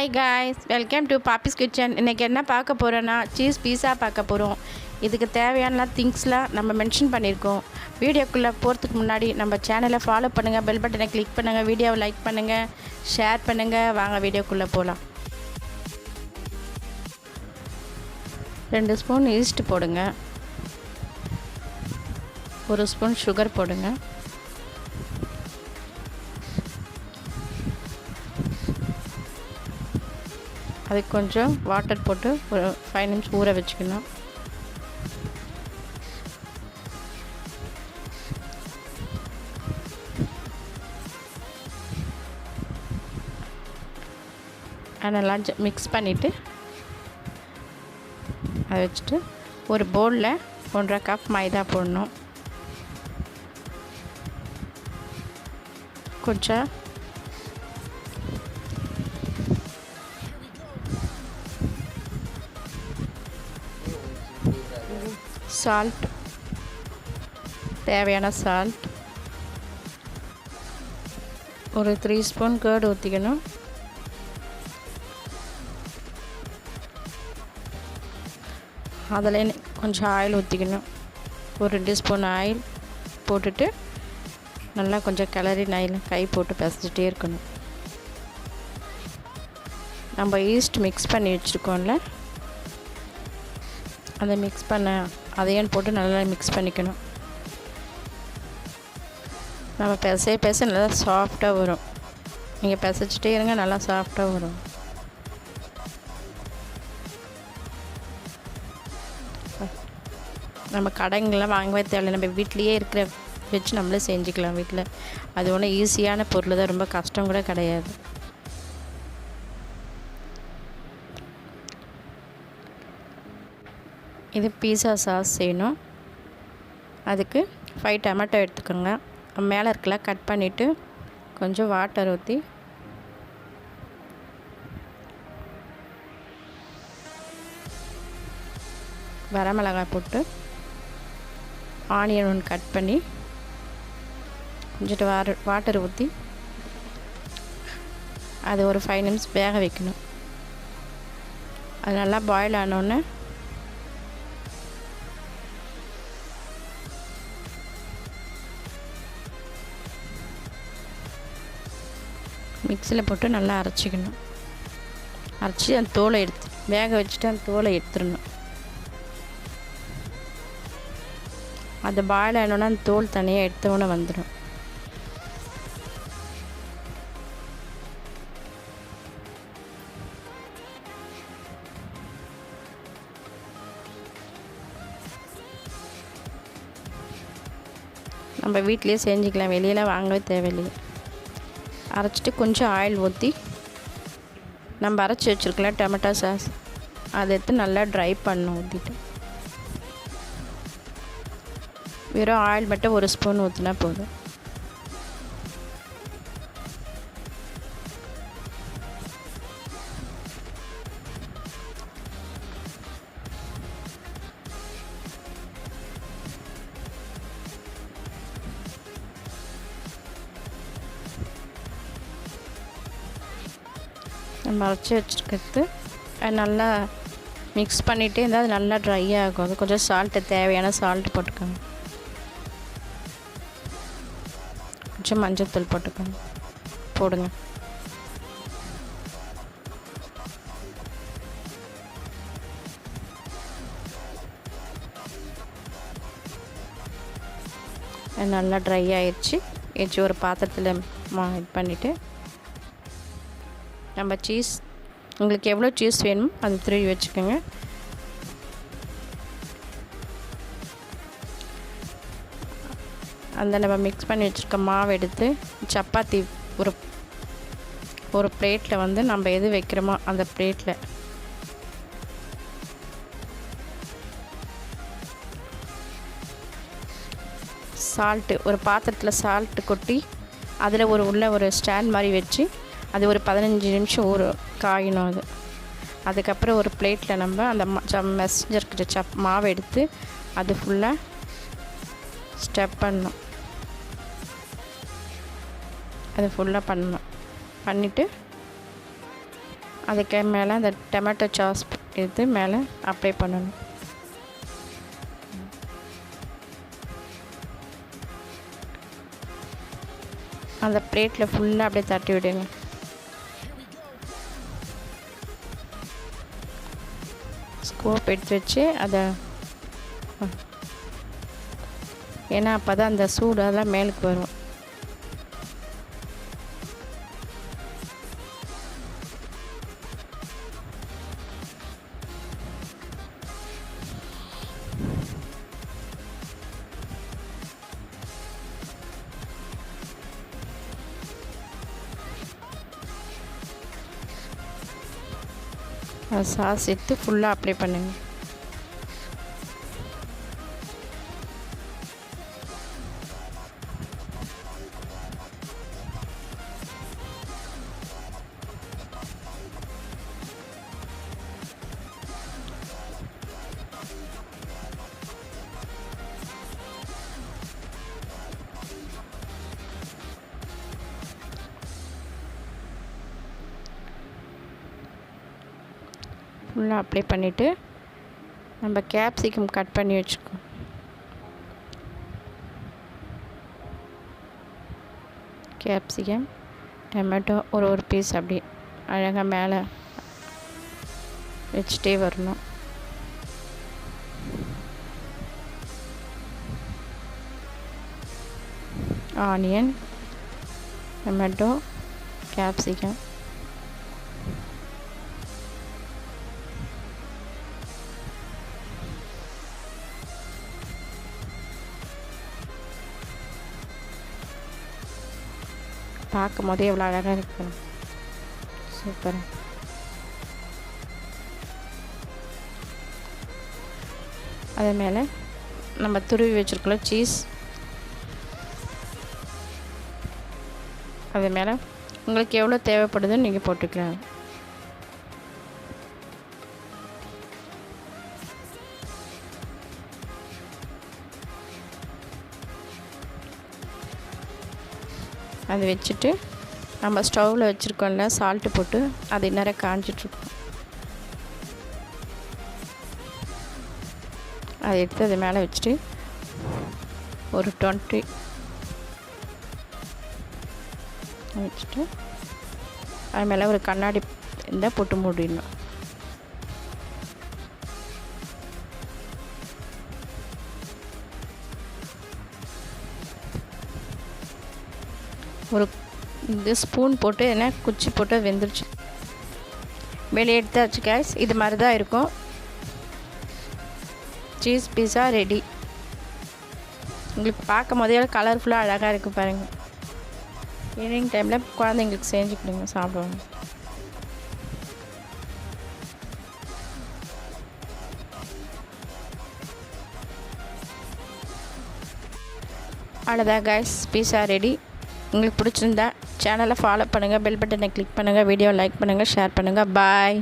Hi guys, welcome to Pappi's kitchen. இன்றைக்கி என்ன பார்க்க போகிறோன்னா சீஸ் பீஸா பார்க்க போகிறோம். இதுக்கு தேவையான திங்ஸ்லாம் நம்ம மென்ஷன் பண்ணியிருக்கோம். வீடியோக்குள்ளே போகிறதுக்கு முன்னாடி நம்ம சேனலை ஃபாலோ பண்ணுங்கள், பெல் பட்டனை கிளிக் பண்ணுங்கள், வீடியோவை லைக் பண்ணுங்கள், ஷேர் பண்ணுங்கள். வாங்க வீடியோக்குள்ளே போகலாம். 2 ஸ்பூன் ஈஸ்ட் போடுங்க, 1 ஸ்பூன் சுகர் போடுங்க, அதுக்கு கொஞ்சம் வாட்டர் போட்டு ஒரு 5 நிமிஷம் ஊற வச்சுக்கணும். நல்லா மிக்ஸ் பண்ணிவிட்டு அதை வச்சுட்டு ஒரு பவுலில் 1.5 கப் மைதா போடணும். கொஞ்சம் சால்ட், தேவையான சால்ட், ஒரு 3 ஸ்பூன் கர்ட் ஊற்றிக்கணும். அதில் கொஞ்சம் ஆயில் ஊற்றிக்கணும். ஒரு 2 ஸ்பூன் ஆயில் போட்டுட்டு நல்லா கொஞ்சம் கிளறி கை போட்டு பிசைஞ்சிட்டே இருக்கணும். நம்ம ஈஸ்ட் மிக்ஸ் பண்ணி வச்சுருக்கோம்ல, அதை மிக்ஸ் பண்ண அதையும் போட்டு நல்லா மிக்ஸ் பண்ணிக்கணும். நம்ம பேச நல்லா சாஃப்டாக வரும். நீங்கள் பிசைச்சிட்டே இருங்க, நல்லா சாஃப்டாக வரும். நம்ம கடைங்கள்லாம் வாங்கவே தேவையில்லை, நம்ம வீட்லேயே இருக்கிற வச்சு நம்மளே செஞ்சுக்கலாம். வீட்டில் அது ஒன்றும் ஈஸியான பொருள் தான், ரொம்ப கஷ்டம் கூட கிடையாது. இது பீஸா சாஸ் செய்யணும். அதுக்கு 5 டொமேட்டோ எடுத்துக்கோங்க. மேலே இருக்கலாம் கட் பண்ணிவிட்டு கொஞ்சம் வாட்டர் ஊற்றி வரமிளகாய் போட்டு ஆனியன் 1 கட் பண்ணி கொஞ்சம் வாட்டர் ஊற்றி அது ஒரு 5 நிமிஷம் வேக வைக்கணும். அது நல்லா பாயில் ஆனோடனே மிக்சியில் போட்டு நல்லா அரைச்சிக்கணும். அரைச்சி அந்த தோலை வேக வச்சுட்டு அந்த தோலை எடுத்துடணும். அது பாயில் ஆனோன்னா அந்த தோல் தனியாக எடுத்தோன்னே வந்துடும். நம்ம வீட்டிலே செஞ்சுக்கலாம், வெளியில் வாங்கவே தேவையில்லையே. அரைச்சிட்டு கொஞ்சம் ஆயில் ஊற்றி நம்ம அரைச்சி வச்சுருக்கலாம் டொமேட்டோ சாஸ் அதை எடுத்து நல்லா ட்ரை பண்ணணும். ஊற்றிட்டு வெறும் ஆயில் மட்டும் 1 ஸ்பூன் ஊற்றினா போதும். நம்ம அரைச்சி வச்சுருக்கிறது நல்லா மிக்ஸ் பண்ணிகிட்டே இருந்தால் அது நல்லா ட்ரை ஆகும். அது கொஞ்சம் சால்ட்டு, தேவையான சால்ட் போட்டுக்கோங்க. கொஞ்சம் மஞ்சள்தூள் போடுங்க. நல்லா ட்ரை ஆயிடுச்சு. ஒரு பாத்திரத்தில் இது பண்ணிவிட்டு நம்ம சீஸ், உங்களுக்கு எவ்வளோ சீஸ் வேணுமோ அது துருவி வச்சுக்கோங்க. அந்த நம்ம மிக்ஸ் பண்ணி வச்சுருக்க மாவு எடுத்து சப்பாத்தி ஒரு பிளேட்டில் வந்து நம்ம எது வைக்கிறோமோ அந்த பிளேட்டில் சால்ட்டு, ஒரு பாத்திரத்தில் சால்ட்டு கொட்டி அதில் உள்ள ஒரு ஸ்டாண்ட் மாதிரி வச்சு அது ஒரு 15 நிமிஷம் காயணும். அதுக்கப்புறம் ஒரு பிளேட்டில் நம்ம அந்த மெசஞ்சர் மாவை எடுத்து அது ஃபுல்லாக ஸ்டெப் பண்ணணும். அது ஃபுல்லாக பண்ணணும். பண்ணிவிட்டு அதுக்கு மேலே அந்த டொமேட்டோ சாஸ் எடுத்து மேலே அப்ளை பண்ணணும். அந்த பிளேட்டில் ஃபுல்லாக அப்படியே தட்டி விடுங்க. ஸ்கோப் எடுத்து வச்சு அதை, ஏன்னா அப்போ தான் அந்த சூடு அதெல்லாம் மேலுக்கு வரும். சாஸ் எடுத்து ஃபுல்லாக அப்ளை பண்ணுங்க. ஃபுல்லாக அப்ளை பண்ணிவிட்டு நம்ம கேப்சிகம் கட் பண்ணி வச்சுக்கோம். கேப்சிகம், டொமேட்டோ ஒரு பீஸ் அப்படி அழகாக மேலே வச்சுட்டே வரணும். ஆனியன், டொமேட்டோ, கேப்சிகம், பார்க்கும் போதே எவ்வளோ அழகாக இருக்கு. சூப்பர். அது மேலே நம்ம துருவி வச்சுருக்கோம் சீஸ், அது மேலே உங்களுக்கு எவ்வளோ தேவைப்படுதுன்னு நீங்கள் போட்டுக்கலாம். அது வச்சுட்டு நம்ம ஸ்டவ்வில் வச்சுருக்கோம்ல சால்ட்டு போட்டு அது நேரம் காஞ்சிட்ருக்கோம். அதை எடுத்து அது மேலே வச்சுட்டு ஒரு 20 வச்சுட்டு அது மேலே ஒரு கண்ணாடி இருந்தால் போட்டு மூடிடணும். ஒரு இந்த ஸ்பூன் போட்டு என்ன குச்சி போட்டு வெந்துருச்சு. வெளியே எடுத்தாச்சு கேஸ். இது மாதிரி தான் இருக்கும். Cheese pizza ready. உங்களுக்கு பார்க்கும் போதே கலர்ஃபுல்லாக அழகாக இருக்குது பாருங்கள். ஈவினிங் டைமில் குழந்தைங்களுக்கு செஞ்சு கொடுங்க, சாப்பிடுவாங்க. அவ்வளோதான் கைஸ், பீஸா ரெடி. உங்களுக்கு பிடிச்சிருந்தா சேனலை ஃபாலோ பண்ணுங்கள், பெல் பட்டனை கிளிக் பண்ணுங்கள், வீடியோ லைக் பண்ணுங்கள், ஷேர் பண்ணுங்கள். பாய்.